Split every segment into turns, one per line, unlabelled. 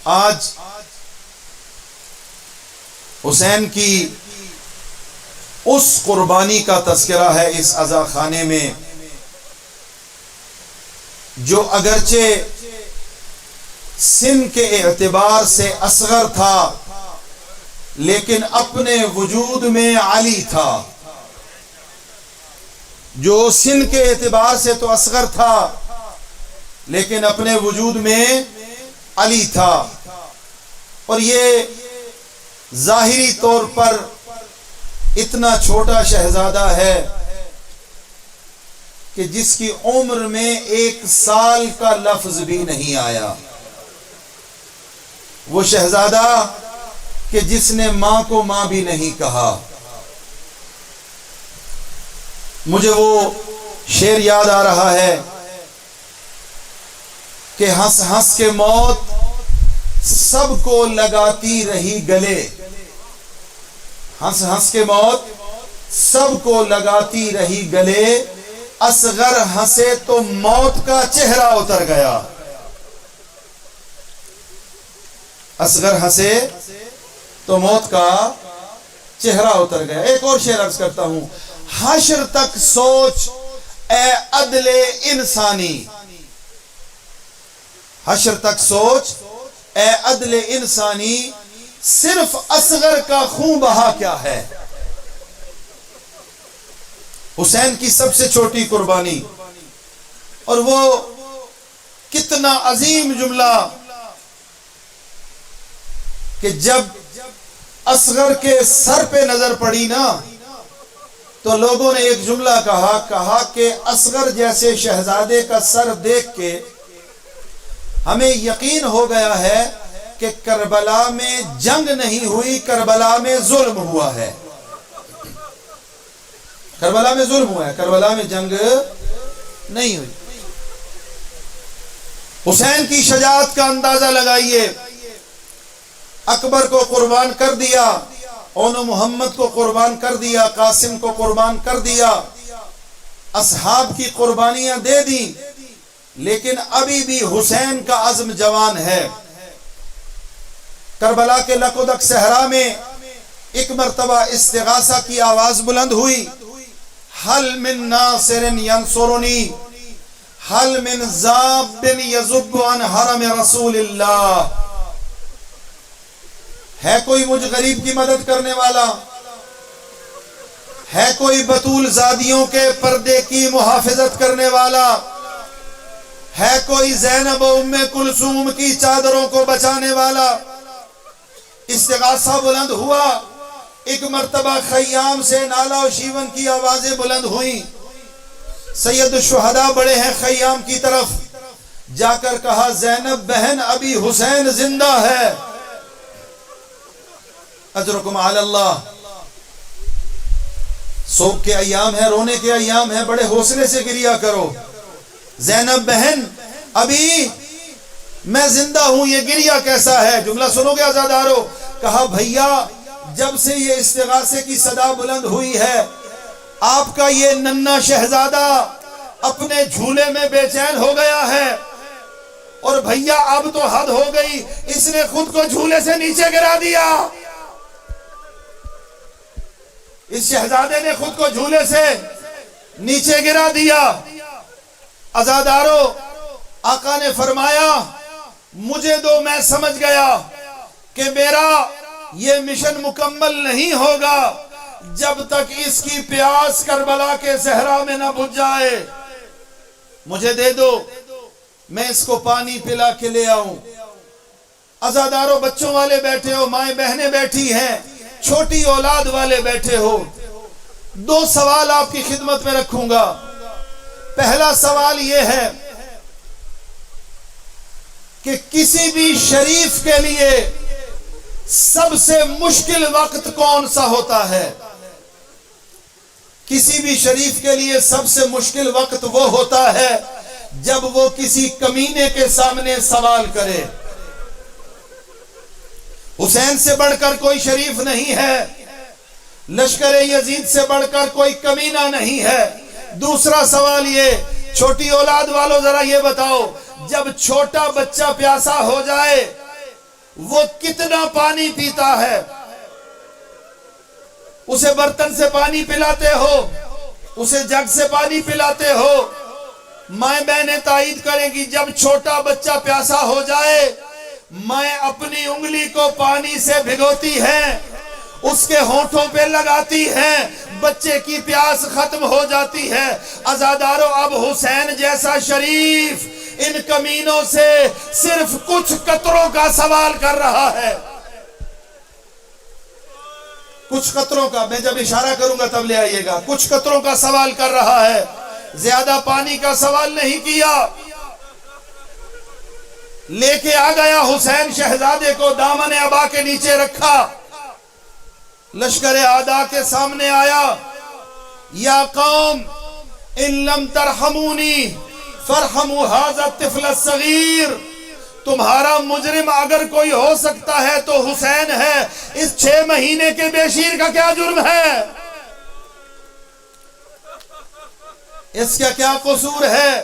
آج حسین کی اس قربانی کا تذکرہ ہے اس عزا خانے میں، جو اگرچہ سن کے اعتبار سے اصغر تھا لیکن اپنے وجود میں علی تھا۔ جو سن کے اعتبار سے تو اصغر تھا لیکن اپنے وجود میں علی تھا، اور یہ ظاہری طور پر اتنا چھوٹا شہزادہ ہے کہ جس کی عمر میں 1 سال کا لفظ بھی نہیں آیا، وہ شہزادہ کہ جس نے ماں کو ماں بھی نہیں کہا۔ مجھے وہ شعر یاد آ رہا ہے کہ ہنس ہنس کے موت سب کو لگاتی رہی گلے، ہنس ہنس کے موت سب کو لگاتی رہی گلے، اصغر ہنسے تو موت کا چہرہ اتر گیا۔ اصغر ہنسے تو موت کا چہرہ اتر گیا۔ ایک اور شعر عرض کرتا ہوں، حشر تک سوچ اے عدل انسانی، حشر تک سوچ اے عدل انسانی، صرف اصغر کا خون بہا کیا ہے۔ حسین کی سب سے چھوٹی قربانی، اور وہ کتنا عظیم جملہ کہ جب اصغر کے سر پہ نظر پڑی نا تو لوگوں نے ایک جملہ کہا کہ اصغر جیسے شہزادے کا سر دیکھ کے ہمیں یقین ہو گیا ہے کہ کربلا میں جنگ نہیں ہوئی، کربلا میں ظلم ہوا ہے۔ کربلا میں ظلم ہوا ہے، کربلا میں جنگ نہیں ہوئی۔ حسین کی شجاعت کا اندازہ لگائیے، اکبر کو قربان کر دیا، اون محمد کو قربان کر دیا، قاسم کو قربان کر دیا، اصحاب کی قربانیاں دے دیں، لیکن ابھی بھی حسین کا عزم جوان ہے۔ کربلا کے لقدق صحرا میں ایک مرتبہ استغاثہ کی آواز بلند ہوئی، حل من ناصر ینصرنی، حل من ذاب یذب عن حرم رسول اللہ، ہے کوئی مجھ غریب کی مدد کرنے والا، ہے کوئی بطول زادیوں کے پردے کی محافظت کرنے والا، ہے کوئی زینب و ام کلثوم کی چادروں کو بچانے والا۔ استغاثہ بلند ہوا، ایک مرتبہ خیام سے نالا و شیون کی آوازیں بلند ہوئیں، سید الشہداء بڑے ہیں خیام کی طرف، جا کر کہا زینب بہن ابھی حسین زندہ ہے، اجرکم علی اللہ۔ سوگ کے ایام ہے، رونے کے ایام ہے، بڑے حوصلے سے گریا کرو۔ زینب بہن ابھی میں زندہ ہوں، یہ گریا کیسا ہے؟ جملہ سنو گے عزادارو؟ کہا بھیا جب سے یہ استغاثے کی صدا بلند ہوئی ہے، آپ کا یہ ننھا شہزادہ اپنے جھولے میں بے چین ہو گیا ہے، اور بھیا اب تو حد ہو گئی، اس نے خود کو جھولے سے نیچے گرا دیا، اس شہزادے نے خود کو جھولے سے نیچے گرا دیا۔ عزادارو آقا نے فرمایا مجھے دو، میں سمجھ گیا کہ میرا یہ مشن مکمل نہیں ہوگا جب تک اس کی پیاس کربلا کے صحرا میں نہ بجھ جائے، مجھے دے دو میں اس کو پانی پلا کے لے آؤں۔ عزادارو بچوں والے بیٹھے ہو، مائیں بہنیں بیٹھی ہیں، چھوٹی اولاد والے بیٹھے ہو، 2 سوال آپ کی خدمت میں رکھوں گا۔ پہلا سوال یہ ہے کہ کسی بھی شریف کے لیے سب سے مشکل وقت کون سا ہوتا ہے؟ کسی بھی شریف کے لیے سب سے مشکل وقت وہ ہوتا ہے جب وہ کسی کمینے کے سامنے سوال کرے۔ حسین سے بڑھ کر کوئی شریف نہیں ہے، لشکر یزید سے بڑھ کر کوئی کمینہ نہیں ہے۔ دوسرا سوال یہ، چھوٹی اولاد والوں ذرا یہ بتاؤ، جب چھوٹا بچہ پیاسا ہو جائے وہ کتنا پانی پیتا ہے. اسے برتن سے پانی پلاتے ہو, اسے جگ سے پانی پلاتے ہو. مائیں بہنیں تائید کریں گی, جب چھوٹا بچہ پیاسا ہو جائے مائیں اپنی انگلی کو پانی سے بھگوتی ہیں, اس کے ہونٹوں پہ لگاتی ہیں, بچے کی پیاس ختم ہو جاتی ہے. عزادارو, اب حسین جیسا شریف ان کمینوں سے صرف کچھ قطروں کا سوال کر رہا ہے. کچھ قطروں کا, میں جب اشارہ کروں گا تب لے آئیے گا. کچھ قطروں کا سوال کر رہا ہے, زیادہ پانی کا سوال نہیں کیا. لے کے آ گیا حسین شہزادے کو, دامن ابا کے نیچے رکھا, لشکر اعداء کے سامنے آیا. یا قوم ان لم ترحمونی فرحموا ھذا الطفل الصغیر, تمہارا مجرم اگر کوئی ہو سکتا ہے تو حسین ہے. اس 6 مہینے کے بے شیر کا کیا جرم ہے؟ اس کا کیا قصور ہے؟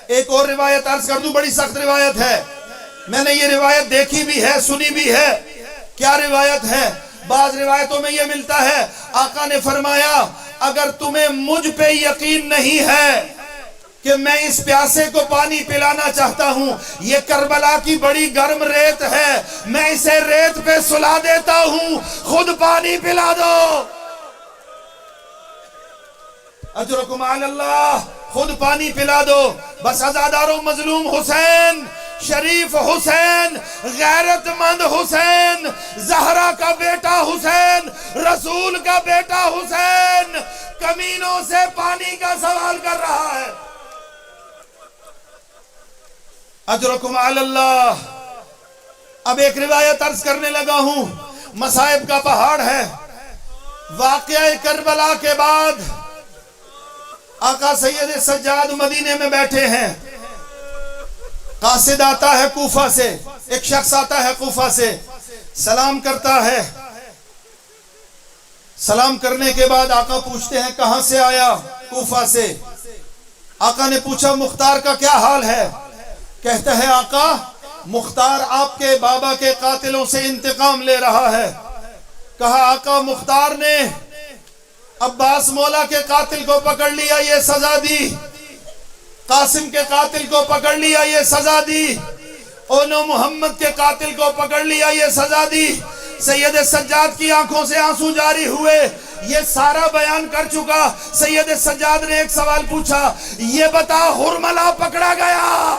ایک اور روایت عرض کر دوں, بڑی سخت روایت ہے, میں نے یہ روایت دیکھی بھی ہے, سنی بھی ہے. کیا روایت ہے؟ بعض روایتوں میں یہ ملتا ہے, آقا نے فرمایا اگر تمہیں مجھ پہ یقین نہیں ہے کہ میں اس پیاسے کو پانی پلانا چاہتا ہوں, یہ کربلا کی بڑی گرم ریت ہے, میں اسے ریت پہ سلا دیتا ہوں, خود پانی پلا دو. اجرکم علی اللہ, خود پانی پلا دو. بس عزادارو, مظلوم حسین, شریف حسین, غیرت مند حسین, زہرا کا بیٹا حسین, رسول کا بیٹا حسین, کمینوں سے پانی کا سوال کر رہا ہے. اجرکم علی اللہ. اب ایک روایت عرض کرنے لگا ہوں, مصائب کا پہاڑ ہے. واقعہ کربلا کے بعد آقا سید سجاد مدینے میں بیٹھے ہیں. قاصد آتا ہے کوفہ سے, ایک شخص آتا ہے کوفہ سے, سلام کرتا ہے. سلام کرنے کے بعد آقا پوچھتے ہیں کہاں سے آیا؟ کوفہ سے. آقا نے پوچھا مختار کا کیا حال ہے؟ کہتا ہے آقا مختار آپ کے بابا کے قاتلوں سے انتقام لے رہا ہے. کہا آقا مختار نے عباس مولا کے قاتل کو پکڑ لیا, یہ سزا دی. قاسم کے قاتل کو پکڑ لیا, یہ سزا دی. اونو محمد کے قاتل کو پکڑ لیا, یہ سزا دی. سید سجاد کی آنکھوں سے آنسو جاری ہوئے, یہ سارا بیان کر چکا. سید سجاد نے ایک سوال پوچھا, یہ بتا ہرملہ پکڑا گیا؟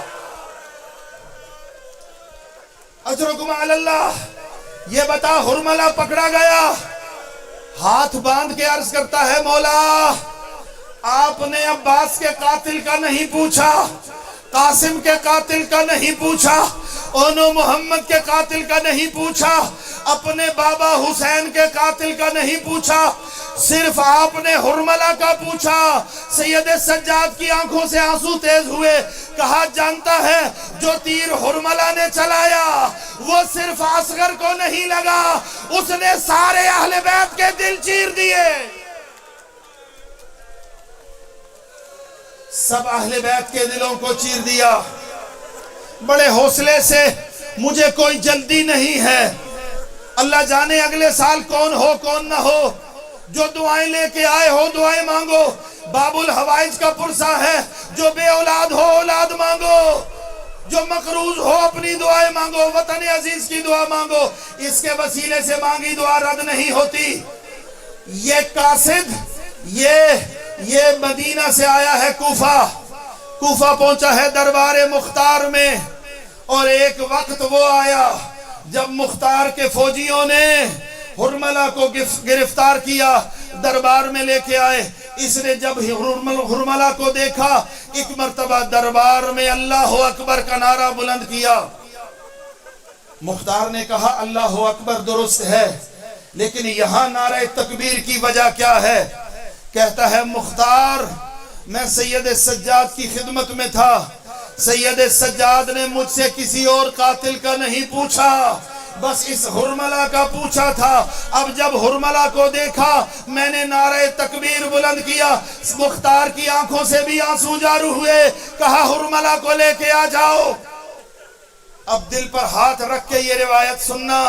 اجرکم علی اللہ, یہ بتا ہرملہ پکڑا گیا؟ ہاتھ باندھ کے عرض کرتا ہے مولا آپ نے عباس کے قاتل کا نہیں پوچھا, قاسم کے قاتل کا نہیں پوچھا, اونو محمد کے قاتل کا نہیں پوچھا, اپنے بابا حسین کے قاتل کا نہیں پوچھا, صرف آپ نے ہرملہ کا پوچھا. سید سجاد کی آنکھوں سے آنسو تیز ہوئے. کہا جانتا ہے جو تیر ہرملہ نے چلایا وہ صرف اصغر کو نہیں لگا, اس نے سارے اہل بیت کے دل چیر دیے. سب اہل بیت کے دلوں کو چیر دیا. بڑے حوصلے سے, مجھے کوئی جلدی نہیں ہے, اللہ جانے اگلے سال کون ہو کون نہ ہو, جو دعائیں لے کے آئے ہو دعائیں مانگو. باب الحوائج کا پرسہ ہے, جو بے اولاد ہو اولاد مانگو, جو مقروض ہو اپنی دعائیں مانگو, وطن عزیز کی دعا مانگو. اس کے وسیلے سے مانگی دعا رد نہیں ہوتی. یہ قاصد یہ مدینہ سے آیا ہے کوفہ. کوفہ پہنچا ہے دربار مختار میں, اور ایک وقت وہ آیا جب مختار کے فوجیوں نے ہرملہ کو گرفتار کیا, دربار میں لے کے آئے. اس نے جب ہرملہ کو دیکھا, ایک مرتبہ دربار میں اللہ اکبر کا نعرہ بلند کیا. مختار نے کہا اللہ اکبر درست ہے, لیکن یہاں نعرہ تکبیر کی وجہ کیا ہے؟ کہتا ہے مختار میں سید سجاد کی خدمت میں تھا, سید سجاد نے مجھ سے کسی اور قاتل کا نہیں پوچھا, بس اس ہرملہ کا پوچھا تھا. اب جب ہرملہ کو دیکھا میں نے نعرہ تکبیر بلند کیا. مختار کی آنکھوں سے بھی آنسو جاری ہوئے. کہا ہرملہ کو لے کے آ جاؤ. اب دل پر ہاتھ رکھ کے یہ روایت سننا،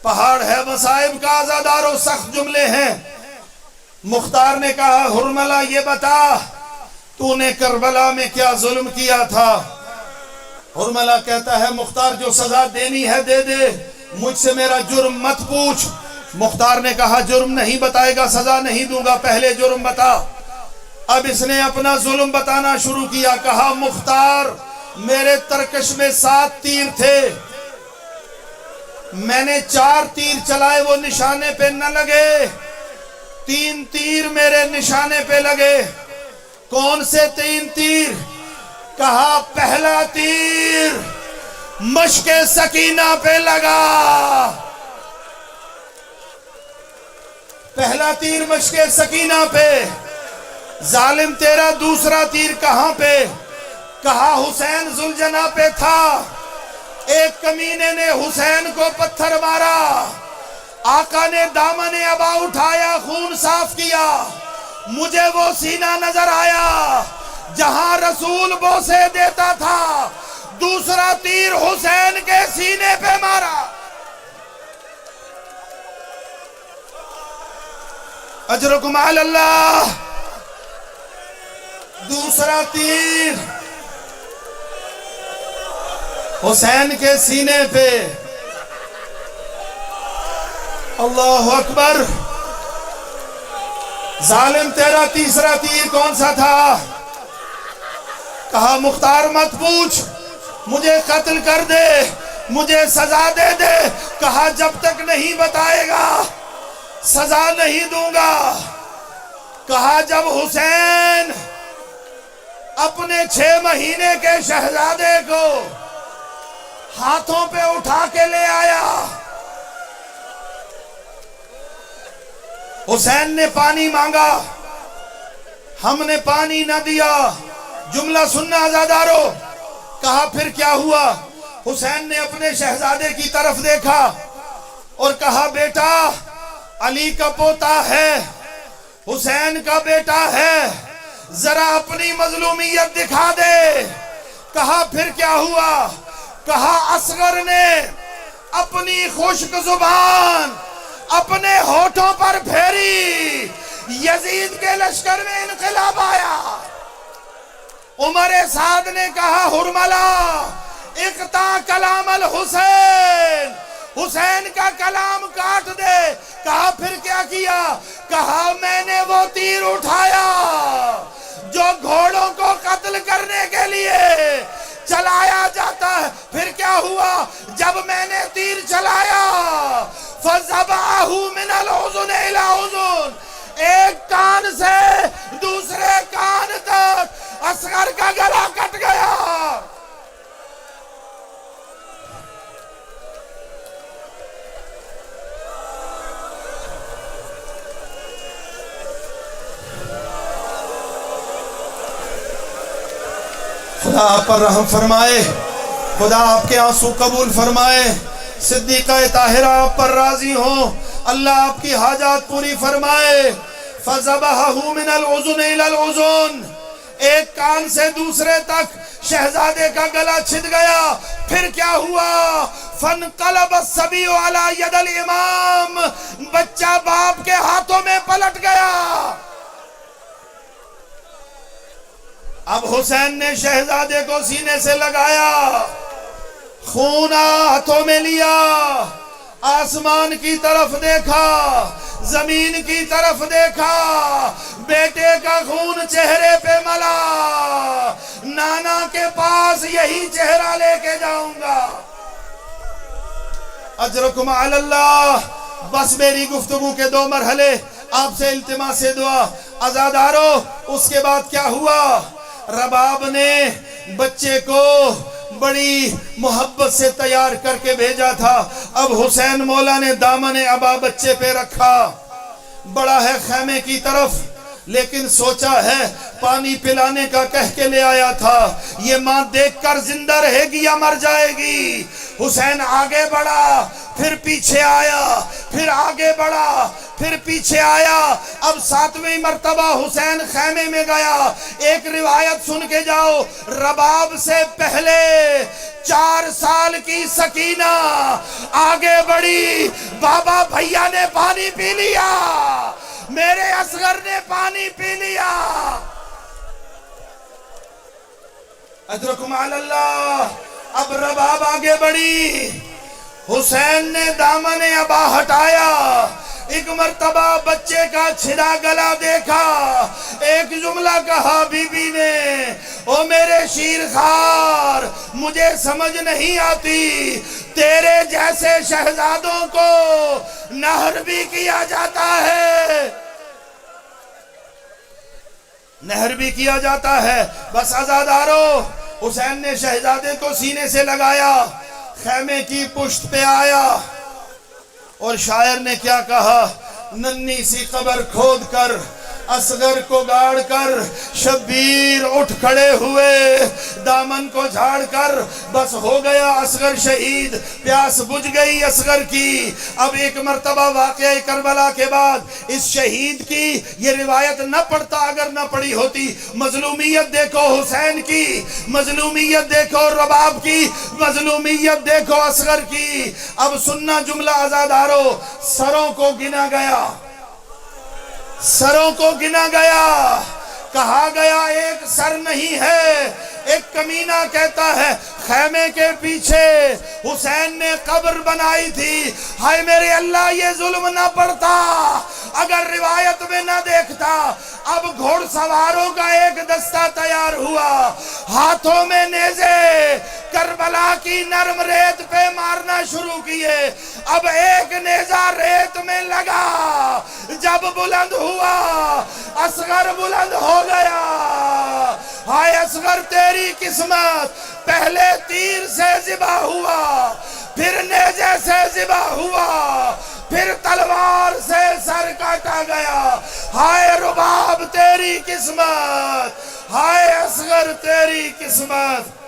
پہاڑ ہے مصائب کا عزادارو، سخت جملے ہیں۔ مختار نے کہا ہرملہ یہ بتا تو نے کربلا میں کیا ظلم کیا تھا؟ ہرملہ کہتا ہے مختار جو سزا دینی ہے دے دے، مجھ سے میرا جرم مت پوچھ۔ مختار نے کہا جرم نہیں بتائے گا سزا نہیں دوں گا، پہلے جرم بتا۔ اب اس نے اپنا ظلم بتانا شروع کیا، کہا مختار میرے ترکش میں 7 تیر تھے، میں نے 4 تیر چلائے وہ نشانے پہ نہ لگے، 3 تیر میرے نشانے پہ لگے۔ کون سے 3 تیر؟ کہا پہلا تیر مشک سکینہ پہ لگا، پہلا تیر مشک سکینہ پہ۔ ظالم تیرا دوسرا تیر کہاں پہ؟ کہا حسین ذوالجناح پہ تھا، ایک کمینے نے حسین کو پتھر مارا، آقا نے دامن ابا اٹھایا خون صاف کیا، مجھے وہ سینہ نظر آیا جہاں رسول بوسے دیتا تھا، دوسرا تیر حسین کے سینے پہ مارا۔ اجرکم علی اللہ۔ دوسرا تیر حسین کے سینے پہ۔ اللہ اکبر۔ ظالم تیرا تیسرا تیر کون سا تھا؟ کہا مختار مت پوچھ، مجھے قتل کر دے، مجھے سزا دے دے۔ کہا جب تک نہیں بتائے گا سزا نہیں دوں گا۔ کہا جب حسین اپنے 6 مہینے کے شہزادے کو ہاتھوں پہ اٹھا کے لے آیا، حسین نے پانی مانگا، ہم نے پانی نہ دیا۔ جملہ سننا عزادارو۔ کہا پھر کیا ہوا؟ حسین نے اپنے شہزادے کی طرف دیکھا اور کہا بیٹا علی کا پوتا ہے، حسین کا بیٹا ہے، ذرا اپنی مظلومیت دکھا دے۔ کہا پھر کیا ہوا؟ کہا اصغر نے اپنی خشک زبان اپنے ہونٹوں پر پھیری، یزید کے لشکر میں انقلاب آیا۔ عمر سعد نے کہا ہرملہ اقطع کلام الحسین، حسین کا کلام کاٹ دے۔ کہا پھر کیا کیا؟ کہا میں نے وہ تیر اٹھایا جو گھوڑوں کو قتل کرنے کے لیے چلایا جاتا ہے۔ پھر کیا ہوا؟ جب میں نے تیر چلایا فَذَبَحَهُ مِنَ الْأُذُنِ إِلَى أُذُنٍ، ایک کان سے دوسرے کان تک اصغر کا گلا کٹ گیا۔ خدا آپ پر رحم فرمائے، خدا آپ کے آنسو قبول فرمائے، صدیقہ طاہرہ آپ پر راضی ہوں، اللہ آپ کی حاجات پوری فرمائے۔ فَذَبَحَهُ مِنَ الْأُذُنِ إِلَى الْأُذُنِ، ایک کان سے دوسرے تک شہزادے کا گلا چھد گیا۔ پھر کیا ہوا؟ فَانْقَلَبَ الصَّبِيُّ عَلَى يَدِ الْإِمَامِ، بچہ باپ کے ہاتھوں میں پلٹ گیا۔ اب حسین نے شہزادے کو سینے سے لگایا، خون ہاتھوں میں لیا، آسمان کی طرف دیکھا، زمین کی طرف دیکھا، بیٹے کا خون چہرے پہ ملا، نانا کے پاس یہی چہرہ لے کے جاؤں گا۔ اجرکم علی اللہ۔ بس میری گفتگو کے 2 مرحلے، آپ سے التماس دعا۔ عزادارو اس کے بعد کیا ہوا؟ رباب نے بچے کو بڑی محبت سے تیار کر کے بھیجا تھا۔ اب حسین مولا نے دامن ابا بچے پہ رکھا، بڑا ہے خیمے کی طرف، لیکن سوچا ہے پانی پلانے کا کہہ کے لے آیا تھا، یہ ماں دیکھ کر زندہ رہے گی یا مر جائے گی۔ حسین آگے بڑھا، پھر پیچھے آیا، پھر آگے بڑھا، پھر پیچھے آیا، اب 7ویں مرتبہ حسین خیمے میں گیا۔ ایک روایت سن کے جاؤ، رباب سے پہلے 4 سال کی سکینہ آگے بڑھی، بابا بھیا نے پانی پی لیا، میرے اصغر نے پانی پی لیا۔ ادرکم علی اللہ۔ اب رباب آگے بڑھی، حسین نے دامن ابا ہٹایا، ایک مرتبہ بچے کا چھڑا گلا دیکھا، ایک جملہ کہا بی بی نے، او میرے شیر خار، مجھے سمجھ نہیں آتی، تیرے جیسے شہزادوں کو نہر بھی کیا جاتا ہے، نہر بھی کیا جاتا ہے۔ بس عزادارو، حسین نے شہزادے کو سینے سے لگایا، خیمے کی پشت پہ آیا، اور شاعر نے کیا کہا، ننھی سی قبر کھود کر اصغر کو گاڑ کر، شبیر اٹھ کھڑے ہوئے دامن کو جھاڑ کر، بس ہو گیا اصغر شہید، پیاس بجھ گئی اصغر کی۔ اب ایک مرتبہ واقعہ کربلا کے بعد اس شہید کی یہ روایت نہ پڑھتا اگر نہ پڑھی ہوتی۔ مظلومیت دیکھو حسین کی، مظلومیت دیکھو رباب کی، مظلومیت دیکھو اصغر کی۔ اب سننا جملہ عزادارو، سروں کو گنا گیا، سروں کو گنا گیا، کہا گیا ایک سر نہیں ہے۔ ایک کمینہ کہتا ہے خیمے کے پیچھے حسین نے قبر بنائی تھی، ہائے میرے اللہ یہ ظلم نہ پڑتا اگر روایت میں نہ دیکھتا۔ اب گھوڑ سواروں کا ایک دستہ تیار ہوا، ہاتھوں میں نیزے کربلا کی نرم ریت پہ مارنا شروع کیے۔ اب ایک نیزہ ریت میں لگا، جب بلند ہوا اصغر بلند ہو گیا۔ ہائے اصغر تیری قسمت، پہلے تیر سے ذبح ہوا، پھر نیزے سے ذبح ہوا، پھر تلوار سے سر کاٹا گیا۔ ہائے رباب تیری قسمت، ہائے اصغر تیری قسمت۔